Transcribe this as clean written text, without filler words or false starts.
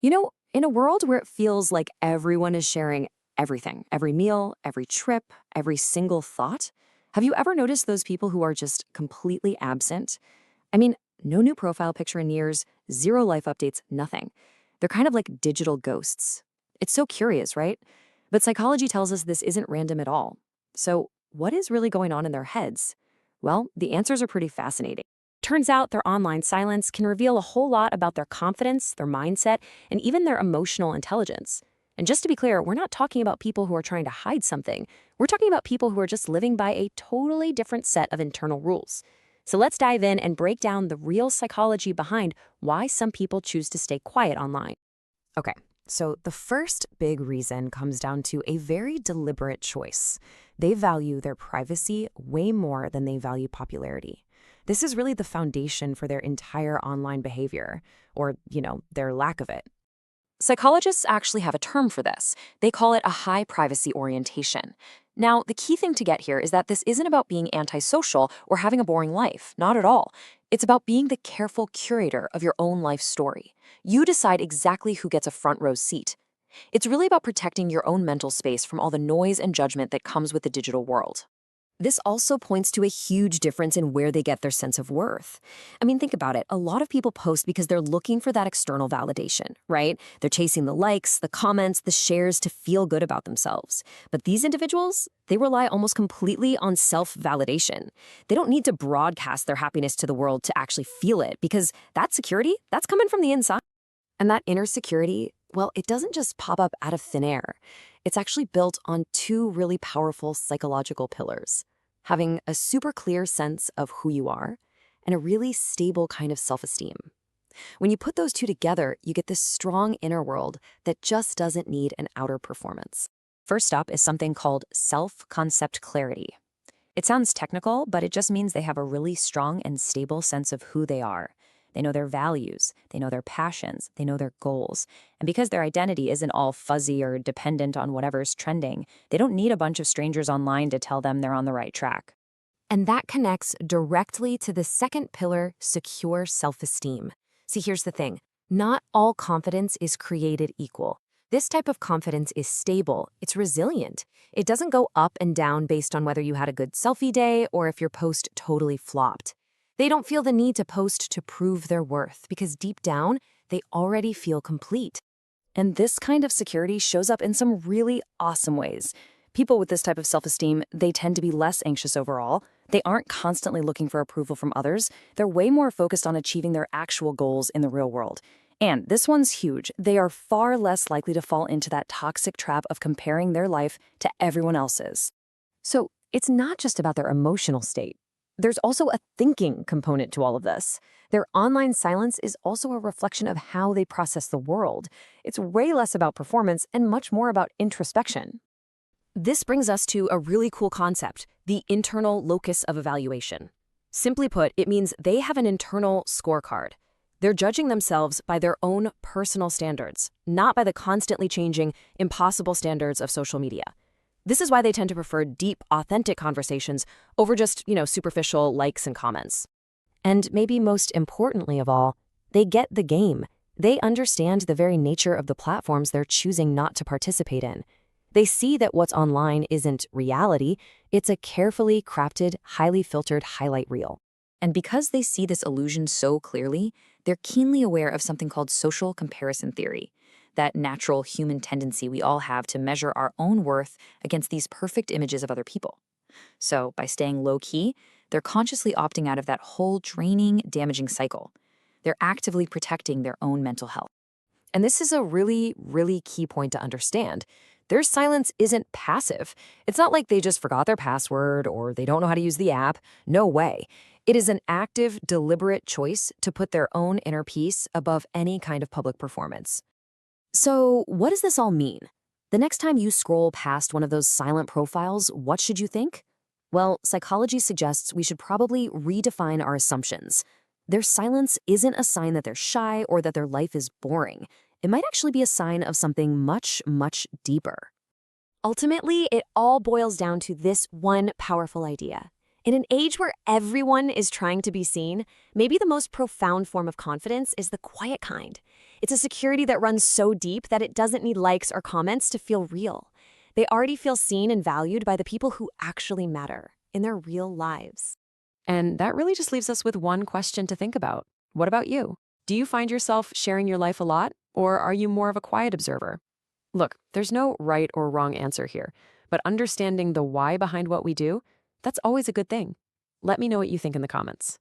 In a world where it feels like everyone is sharing everything, every meal, every trip, every single thought, have you ever noticed those people who are just completely absent? I mean, no new profile picture in years, zero life updates, nothing. They're kind of like digital ghosts. It's so curious, right? But psychology tells us this isn't random at all. So, what is really going on in their heads? Well, the answers are pretty fascinating. Turns out their online silence can reveal a whole lot about their confidence, their mindset, and even their emotional intelligence. And just to be clear, we're not talking about people who are trying to hide something. We're talking about people who are just living by a totally different set of internal rules. So let's dive in and break down the real psychology behind why some people choose to stay quiet online. Okay, so the first big reason comes down to a very deliberate choice. They value their privacy way more than they value popularity. This is really the foundation for their entire online behavior, or, their lack of it. Psychologists actually have a term for this. They call it a high privacy orientation. Now, the key thing to get here is that this isn't about being antisocial or having a boring life, not at all. It's about being the careful curator of your own life story. You decide exactly who gets a front row seat. It's really about protecting your own mental space from all the noise and judgment that comes with the digital world. This also points to a huge difference in where they get their sense of worth. I mean, think about it. A lot of people post because they're looking for that external validation, right? They're chasing the likes, the comments, the shares to feel good about themselves. But these individuals, they rely almost completely on self-validation. They don't need to broadcast their happiness to the world to actually feel it, because that security, that's coming from the inside. And that inner security, well, it doesn't just pop up out of thin air. It's actually built on two really powerful psychological pillars: having a super clear sense of who you are and a really stable kind of self-esteem. When you put those two together, you get this strong inner world that just doesn't need an outer performance. First up is something called self-concept clarity. It sounds technical, but it just means they have a really strong and stable sense of who they are. They know their values, they know their passions, they know their goals. And because their identity isn't all fuzzy or dependent on whatever's trending, they don't need a bunch of strangers online to tell them they're on the right track. And that connects directly to the second pillar, secure self-esteem. See, here's the thing. Not all confidence is created equal. This type of confidence is stable, it's resilient. It doesn't go up and down based on whether you had a good selfie day or if your post totally flopped. They don't feel the need to post to prove their worth because deep down, they already feel complete. And this kind of security shows up in some really awesome ways. People with this type of self-esteem, they tend to be less anxious overall. They aren't constantly looking for approval from others. They're way more focused on achieving their actual goals in the real world. And this one's huge. They are far less likely to fall into that toxic trap of comparing their life to everyone else's. So it's not just about their emotional state. There's also a thinking component to all of this. Their online silence is also a reflection of how they process the world. It's way less about performance and much more about introspection. This brings us to a really cool concept, the internal locus of evaluation. Simply put, it means they have an internal scorecard. They're judging themselves by their own personal standards, not by the constantly changing, impossible standards of social media. This is why they tend to prefer deep, authentic conversations over just, superficial likes and comments. And maybe most importantly of all, they get the game. They understand the very nature of the platforms they're choosing not to participate in. They see that what's online isn't reality, it's a carefully crafted, highly filtered highlight reel. And because they see this illusion so clearly, they're keenly aware of something called social comparison theory, that natural human tendency we all have to measure our own worth against these perfect images of other people. So by staying low-key, they're consciously opting out of that whole draining, damaging cycle. They're actively protecting their own mental health. And this is a really, really key point to understand. Their silence isn't passive. It's not like they just forgot their password or they don't know how to use the app. No way. It is an active, deliberate choice to put their own inner peace above any kind of public performance. So what does this all mean? The next time you scroll past one of those silent profiles, what should you think? Well, psychology suggests we should probably redefine our assumptions. Their silence isn't a sign that they're shy or that their life is boring. It might actually be a sign of something much, much deeper. Ultimately, it all boils down to this one powerful idea. In an age where everyone is trying to be seen, maybe the most profound form of confidence is the quiet kind. It's a security that runs so deep that it doesn't need likes or comments to feel real. They already feel seen and valued by the people who actually matter in their real lives. And that really just leaves us with one question to think about. What about you? Do you find yourself sharing your life a lot, or are you more of a quiet observer? Look, there's no right or wrong answer here, but understanding the why behind what we do, that's always a good thing. Let me know what you think in the comments.